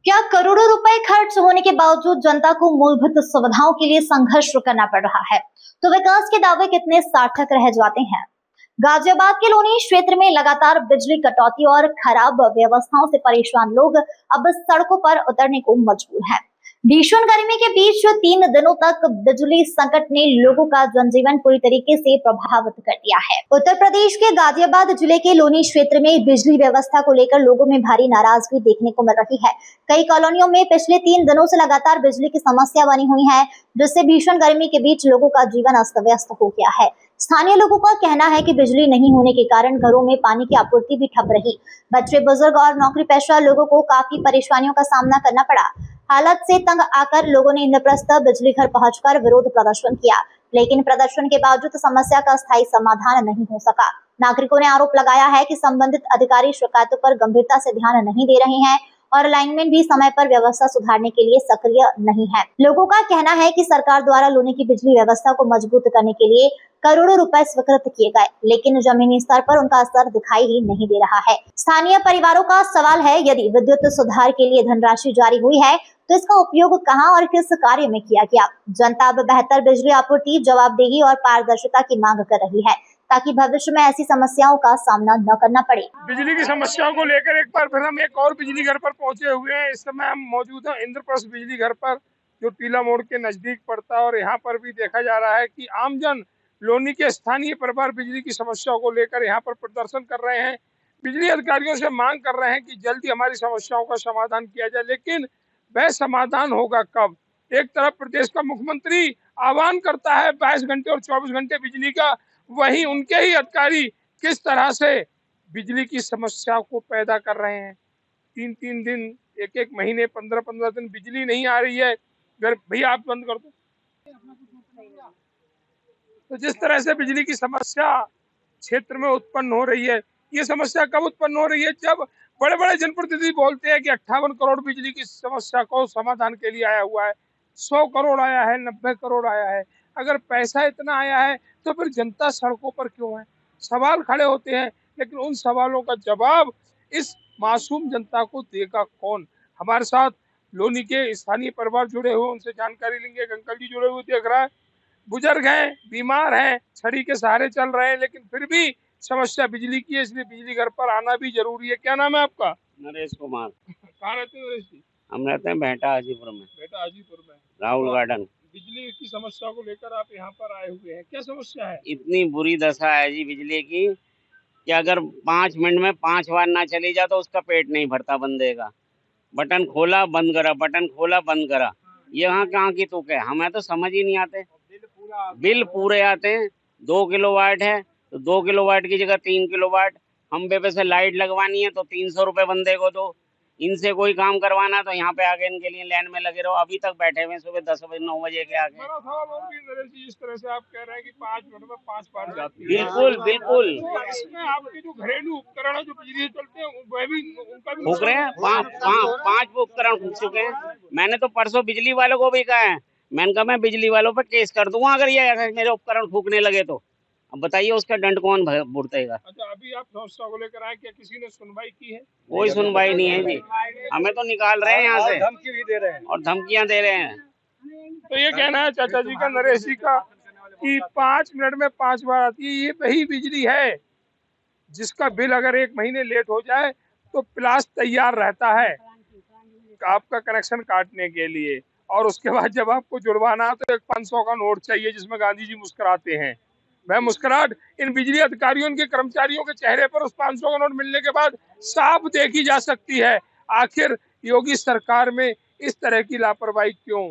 क्या करोड़ों रुपए खर्च होने के बावजूद जनता को मूलभूत सुविधाओं के लिए संघर्ष करना पड़ रहा है, तो विकास के दावे कितने सार्थक रह जाते हैं। गाजियाबाद के लोनी क्षेत्र में लगातार बिजली कटौती और खराब व्यवस्थाओं से परेशान लोग अब सड़कों पर उतरने को मजबूर हैं। भीषण गर्मी के बीच 3 दिनों तक बिजली संकट ने लोगों का जनजीवन पूरी तरीके से प्रभावित कर दिया है। उत्तर प्रदेश के गाजियाबाद जिले के लोनी क्षेत्र में बिजली व्यवस्था को लेकर लोगों में भारी नाराजगी देखने को मिल रही है। कई कॉलोनियों में पिछले 3 दिनों से लगातार बिजली की समस्या बनी हुई है, जिससे भीषण गर्मी के बीच लोगों का जीवन अस्त व्यस्त हो गया है। स्थानीय लोगों का कहना है कि बिजली नहीं होने के कारण घरों में पानी की आपूर्ति भी ठप रही। बच्चे, बुजुर्ग और नौकरी पेशा लोगों को काफी परेशानियों का सामना करना पड़ा। हालत से तंग आकर लोगों ने इंद्रप्रस्थ बिजली घर पहुंचकर विरोध प्रदर्शन किया, लेकिन प्रदर्शन के बावजूद समस्या का स्थायी समाधान नहीं हो सका। नागरिकों ने आरोप लगाया है कि संबंधित अधिकारी शिकायतों पर गंभीरता से ध्यान नहीं दे रहे हैं और लाइनमैन भी समय पर व्यवस्था सुधारने के लिए सक्रिय नहीं है। लोगों का कहना है कि सरकार द्वारा लोनी की बिजली व्यवस्था को मजबूत करने के लिए करोड़ों रुपए स्वीकृत किए गए, लेकिन जमीनी स्तर पर उनका असर दिखाई ही नहीं दे रहा है। स्थानीय परिवारों का सवाल है, यदि विद्युत सुधार के लिए धनराशि जारी हुई है तो इसका उपयोग कहां और किस कार्य में किया गया। जनता अब बेहतर बिजली आपूर्ति, जवाबदेही और पारदर्शिता की मांग कर रही है, ताकि भविष्य में ऐसी समस्याओं का सामना न करना पड़े। बिजली की समस्याओं को लेकर एक बार फिर हम एक और बिजली घर पर पहुंचे हुए हैं। इस समय हम मौजूद हैं इंद्रप्रस्थ बिजली घर पर, जो टीला मोड़ के नजदीक पड़ता है। और यहाँ पर भी देखा जा रहा है कि आमजन, लोनी के स्थानीय परिवार बिजली की समस्याओं को लेकर यहाँ पर प्रदर्शन कर रहे हैं। बिजली अधिकारियों से मांग कर रहे हैं कि जल्दी हमारी समस्याओं का समाधान किया जाए, लेकिन वह समाधान होगा कब। एक तरफ प्रदेश का मुख्यमंत्री आह्वान करता है 22 घंटे और 24 घंटे बिजली का, वहीं उनके ही अधिकारी किस तरह से बिजली की समस्या को पैदा कर रहे हैं। 3-3 दिन, एक महीने, 15-15 दिन बिजली नहीं आ रही है। अगर भैया आप बंद कर दो। तो जिस तरह से बिजली की समस्या क्षेत्र में उत्पन्न हो रही है, ये समस्या कब उत्पन्न हो रही है? जब बड़े बड़े जनप्रतिनिधि बोलते हैं कि 58 करोड़ बिजली की समस्या को समाधान के लिए आया हुआ है, 100 करोड़ आया है, 90 करोड़ आया है। अगर पैसा इतना आया है तो फिर जनता सड़कों पर क्यों है? सवाल खड़े होते हैं, लेकिन उन सवालों का जवाब इस मासूम जनता को देगा कौन? हमारे साथ लोनी के स्थानीय परिवार जुड़े हुए, उनसे जानकारी लेंगे। एक अंकल जी जुड़े हुए देख रहा है, बुजुर्ग हैं, बीमार हैं, छड़ी के सहारे चल रहे हैं, लेकिन फिर भी समस्या बिजली की है, इसलिए बिजली घर पर आना भी जरूरी है। क्या नाम है आपका? नरेश कुमार। कहाँ रहते हो नरेश जी? हम रहते हैं बेहटा हाजीपुर में। बेटा हाजीपुर में, राहुल गार्डन। बिजली की समस्या को लेकर आप यहाँ पर आए हुए हैं, क्या समस्या है? इतनी बुरी दशा है जी बिजली की कि अगर 5 मिनट में 5 बार ना चली जाए तो उसका पेट नहीं भरता बंदे का। बटन खोला बंद करा, बटन खोला बंद करा, ये यहाँ कहाँ की तुक है? हमें तो समझ ही नहीं आते। बिल पूरे आते हैं। 2 किलोवाट है तो 2 किलोवाट की जगह 3 किलोवाट। हम बेबे से लाइट लगवानी है तो 300 रुपए बंदे को दो। इनसे कोई काम करवाना तो यहाँ पे आके इनके लिए लाइन में लगे रहो। अभी तक बैठे हुए सुबह 10 बजे 9 बजे के आगे। बड़ा सवाल और भी नरेश जी, इस तरह से आप कह रहे हैं कि 5 मिनट में 5 बार जाती है। बिल्कुल बिल्कुल तो इसमें आपके जो घरेलू उपकरण है जो बिजली से चलते हैं, वह भी उनका भी फूक रहे हैं। 5 उपकरण फूक चुके हैं। मैंने तो परसों बिजली वालों को भी कहा है, मैंने कहा मैं बिजली वालों पर केस कर दूंगा अगर ये ऐसे मेरे उपकरण फूकने लगे तो। अब बताइए उसका दंड कौन भुगतेगा? अच्छा, अभी आप समस्या को लेकर आए, क्या किसी ने सुनवाई की है? कोई सुनवाई नहीं है जी। हमें तो निकाल रहे हैं यहाँ से, धमकी भी दे रहे हैं और धमकियां दे रहे हैं। तो ये कहना है चाचा जी का, नरेश जी का, कि 5 मिनट में 5 बार आती है। ये वही बिजली है जिसका बिल अगर 1 महीने लेट हो जाए तो प्लास तैयार रहता है आपका कनेक्शन काटने के लिए, और उसके बाद जब आपको जुड़वाना है तो एक 500 का नोट चाहिए जिसमें गांधी जी मुस्कुराते हैं। वह मुस्कुराहट इन बिजली अधिकारियों के कर्मचारियों के चेहरे पर उस 500 का नोट मिलने के बाद साफ देखी जा सकती है। आखिर योगी सरकार में इस तरह की लापरवाही क्यों?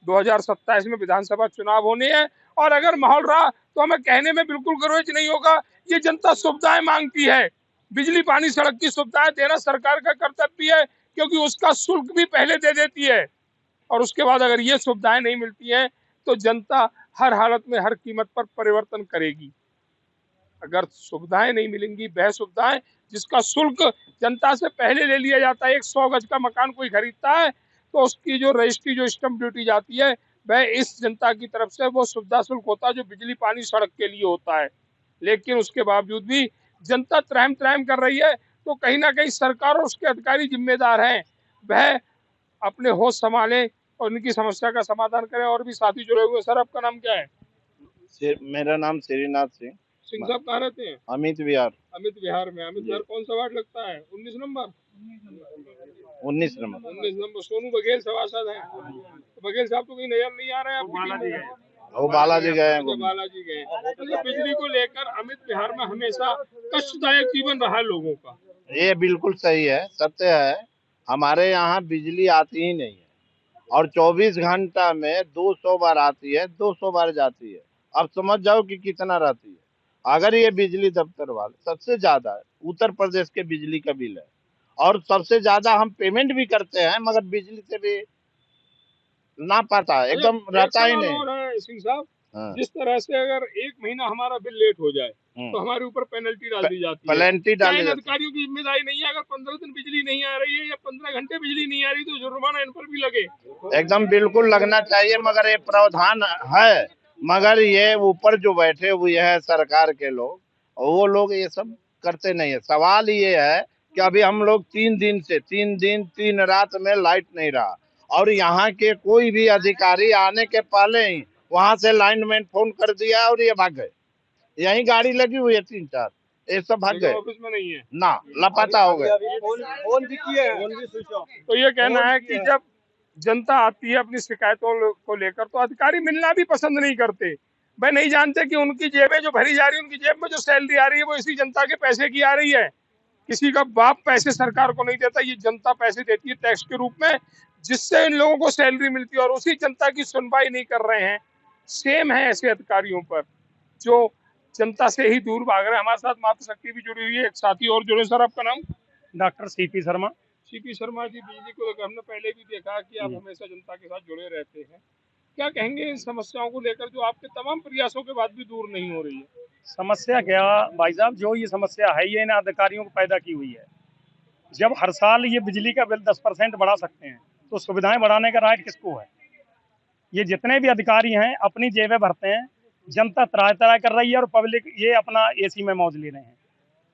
2027 में विधानसभा चुनाव होने हैं, और अगर माहौल रहा तो हमें कहने में बिल्कुल गर्व नहीं होगा। ये जनता सुविधाएं मांगती है, बिजली पानी सड़क की सुविधाएं देना सरकार का कर्तव्य है, क्योंकि उसका शुल्क भी पहले दे देती है। और उसके बाद अगर ये सुविधाएं नहीं मिलती हैं तो जनता हर हालत में हर कीमत पर परिवर्तन करेगी। अगर सुविधाएं नहीं मिलेंगी, वह सुविधाएं जिसका शुल्क जनता से पहले ले लिया जाता है, 100 गज का मकान कोई खरीदता है तो उसकी जो रजिस्ट्री, जो स्टैंप ड्यूटी जाती है, वह इस जनता की तरफ से वो सुविधा शुल्क होता है जो बिजली पानी सड़क के लिए होता है। लेकिन उसके बावजूद भी जनता त्रहम त्रहम कर रही है। तो कहीं ना कहीं सरकार और उसके अधिकारी जिम्मेदार हैं, वह अपने होश संभालें और इनकी समस्या का समाधान करें। और भी साथी जुड़े हुए। सर, आपका नाम क्या है? मेरा नाम श्रीनाथ सिंह। सिंह साहब कहाँ रहते हैं? अमित विहार। अमित विहार में। अमित विहार कौन सा वार्ड लगता है? 19 number. 19 number. 19 number. Sonu Baghel सभासद हैं। तो बघेल साहब तो कहीं नजर नहीं आ रहे हैं आपको? वो बालाजी गए हैं। बालाजी गए। तो बिजली को लेकर अमित विहार में हमेशा कष्टदायक जीवन रहा है लोगों का। ये बिल्कुल सही है, सत्य है। हमारे यहाँ बिजली आती ही नहीं है और 24 घंटा में 200 बार आती है, 200 बार जाती है। अब समझ जाओ कि कितना रहती है। अगर ये बिजली दफ्तर वाले सबसे ज्यादा उत्तर प्रदेश के बिजली का बिल है और सबसे ज्यादा हम पेमेंट भी करते हैं, मगर बिजली से भी ना पाता है, एकदम रहता ही नहीं। सिंह साहब, हाँ। जिस तरह से अगर 1 महीना हमारा बिल लेट हो जाए तो हमारे ऊपर पेनल्टी डाल दी जाती है। पेनल्टी डाल दी जाती है। अधिकारियों की जिम्मेदारी नहीं है? अगर 15 दिन बिजली नहीं आ रही है या 15 घंटे बिजली नहीं आ रही तो जुर्माना इन पर भी लगे? एकदम बिल्कुल लगना चाहिए, मगर ये प्रावधान है, मगर ये ऊपर जो बैठे हुए हैं सरकार के लोग, वो लोग ये सब करते नहीं है। सवाल ये है कि अभी हम लोग 3 दिन से 3 दिन 3 रात में लाइट नहीं रहा और यहाँ के कोई भी अधिकारी आने के पहले ही वहां से लाइनमैन फोन कर दिया और ये भाग गए। यही गाड़ी लगी हुई है 3-4, ये सब भाग गए। ऑफिस में नहीं है ना, लापता हो गए। तो ये कहना है कि जब जनता आती है अपनी शिकायतों को लेकर तो अधिकारी मिलना भी पसंद नहीं करते। वह नहीं जानते कि उनकी जेबें जो भरी जा रही है, उनकी जेब में जो सैलरी आ रही है वो इसी जनता के पैसे की आ रही है। किसी का बाप पैसे सरकार को नहीं देता, ये जनता पैसे देती है टैक्स के रूप में, जिससे इन लोगों को सैलरी मिलती है और उसी जनता की सुनवाई नहीं कर रहे हैं। सेम है ऐसे अधिकारियों पर जो जनता से ही दूर भाग रहे हैं। हमारे साथ मातृशक्ति भी जुड़ी हुई है, एक साथी और जुड़े। सर, आपका नाम? Doctor CP Sharma. CP Sharma ji, बिजली को लेकर हमने पहले भी देखा कि आप हमेशा जनता के साथ जुड़े रहते हैं। क्या कहेंगे इन समस्याओं को लेकर जो आपके तमाम प्रयासों के बाद भी दूर नहीं हो रही है? समस्या क्या भाई साहब, जो ये समस्या है ये इन अधिकारियों को पैदा की हुई है। जब हर साल ये बिजली का बिल 10% बढ़ा सकते हैं तो सुविधाएं बढ़ाने का राइट किसको है? ये जितने भी अधिकारी हैं अपनी जेबें भरते हैं, जनता त्राय त्राय कर रही है और पब्लिक ये अपना एसी में मौज ले रहे हैं।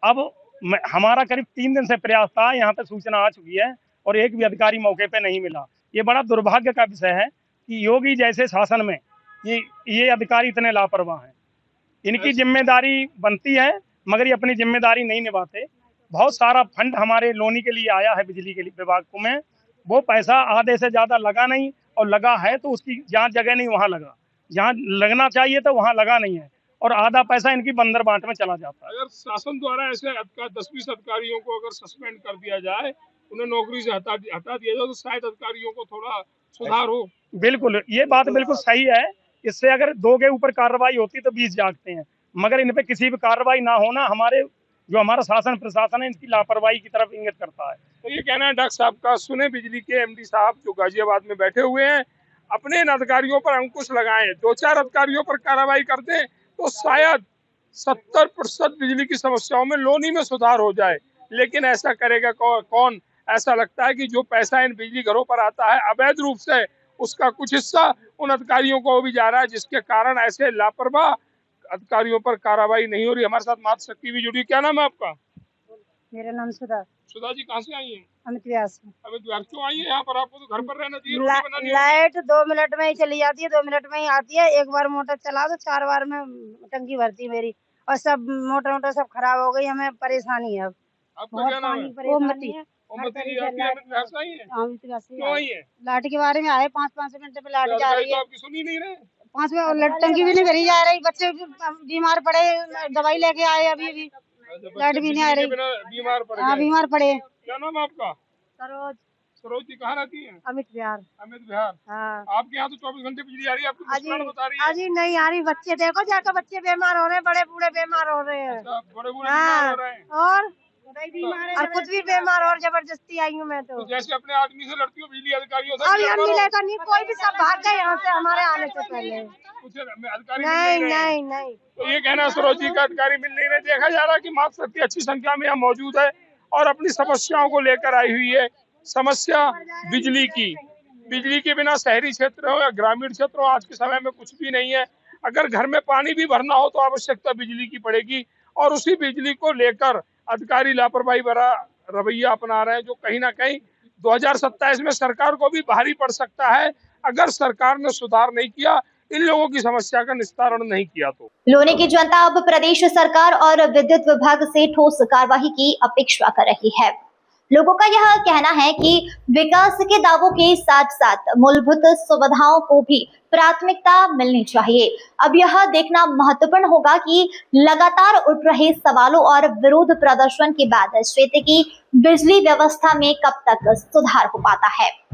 अब हमारा करीब 3 दिन से प्रयास था, यहाँ पे सूचना आ चुकी है और एक भी अधिकारी मौके पे नहीं मिला। ये बड़ा दुर्भाग्य का विषय है कि योगी जैसे शासन में ये अधिकारी इतने लापरवाह हैं। इनकी जिम्मेदारी बनती है मगर ये अपनी जिम्मेदारी नहीं निभाते। बहुत सारा फंड हमारे लोनी के लिए आया है बिजली के विभाग को में, वो पैसा आधे से ज्यादा लगा नहीं और लगा है तो उसकी जहाँ जगह नहीं वहाँ लगा, जहाँ लगना चाहिए तो वहाँ लगा नहीं है और आधा पैसा इनकी बंदर बांट में चला जाता है। अगर शासन द्वारा ऐसे 10-20 अधिकारियों को अगर सस्पेंड कर दिया जाए, उन्हें नौकरी से हटा दिया जाए तो शायद अधिकारियों को थोड़ा सुधार हो। बिल्कुल, ये बात बिल्कुल सही है। इससे अगर 2 के ऊपर कार्रवाई होती तो 20 जागते हैं, मगर इन पे किसी भी कार्रवाई ना होना हमारा शासन प्रशासन है इनकी लापरवाही की तरफ इंगित करता है। तो ये कहना है डॉक्टर साहब का। सुने बिजली के एमडी साहब जो गाजियाबाद में बैठे हुए हैं, अपने इन अधिकारियों पर अंकुश लगाएं। 2-4 अधिकारियों पर कार्रवाई कर दें तो शायद 70% बिजली की समस्याओं में लोनी में सुधार हो जाए। लेकिन ऐसा करेगा कौन? ऐसा लगता है कि जो पैसा इन बिजली घरों पर आता है अवैध रूप से, उसका कुछ हिस्सा उन अधिकारियों को भी जा रहा है, जिसके कारण ऐसे लापरवाह अधिकारियों पर कार्रवाई नहीं हो रही। हमारे साथ मातृशक्ति भी जुड़ी। क्या नाम है आपका? मेरा नाम सुधा। सुधा जी, कहाँ से आई हैं? अमित व्यास। अमित विहार। क्यों आई है यहाँ पर? आपको तो घर पर रहना चाहिए, रोटी बनानी है। लाइट 2 मिनट में ही चली जाती है, 2 मिनट में ही आती है। एक बार मोटर चला तो 4 बार में टंकी भरती है मेरी और सब मोटर सब खराब हो गई। हमें परेशानी है अब। आपका क्या नाम है? ओमती। ओमती जी, आप अमित विहार से आई हैं? अमित व्यास। क्यों आई हैं? लाइट के बारे में आए, 5-5 मिनट में लाइट जा रही तो है। आपकी सुनी नहीं रहे? 5 मिनट टंकी भी नहीं भरी जा रही। बच्चे बीमार पड़े, दवाई लेके आए अभी लाइट भी नहीं आ रही। बीमार पड़ हाँ, गए। बीमार पड़े। क्या नाम है आपका? सरोज। सरोज जी, कहाँ रहती हैं? अमित विहार। अमित विहार। हाँ। आपके यहाँ तो 24 घंटे बिजली आ रही है, आपकी दुश्मन बता रही है। अजी नहीं आ रही। बच्चे देखो जाकर, बच्चे बीमार हो रहे हैं, बड़े बूढ़े बीमार हो रहे हैं। बड़े बूढ़े बीमार हो रहे हैं। और खुद भी बीमार और जबरदस्ती आई हूँ मैं तो। जैसे अपने आदमी से लड़ती हो, बिजली अधिकारियों से अभी हम मिलेगा नहीं, कोई भी सब भाग गए यहाँ से हमारे आने से पहले। अधिकारी नहीं। तो ये कहना सरोज जी का अधिकारी मिल नहीं रहे। देखा जा रहा है कि मातृशक्ति अच्छी संख्या में यहाँ मौजूद है और अपनी समस्याओं को लेकर आई हुई है। समस्या बिजली की। बिजली के बिना शहरी क्षेत्र हो या ग्रामीण क्षेत्र हो, आज के समय में कुछ भी नहीं है। अगर घर में पानी भी भरना हो तो आवश्यकता बिजली की पड़ेगी और उसी बिजली को लेकर अधिकारी लापरवाही भरा रवैया अपना रहे हैं, जो कहीं ना कहीं 2027 में सरकार को भी भारी पड़ सकता है अगर सरकार ने सुधार नहीं किया, इन लोगों की समस्या का निस्तारण नहीं किया तो। लोनी की जनता अब प्रदेश सरकार और विद्युत विभाग से ठोस कार्यवाही की अपेक्षा कर रही है। लोगों का यह कहना है कि विकास के दावों के साथ साथ मूलभूत सुविधाओं को भी प्राथमिकता मिलनी चाहिए। अब यह देखना महत्वपूर्ण होगा कि लगातार उठ रहे सवालों और विरोध प्रदर्शन के बाद क्षेत्र की बिजली व्यवस्था में कब तक सुधार हो पाता है।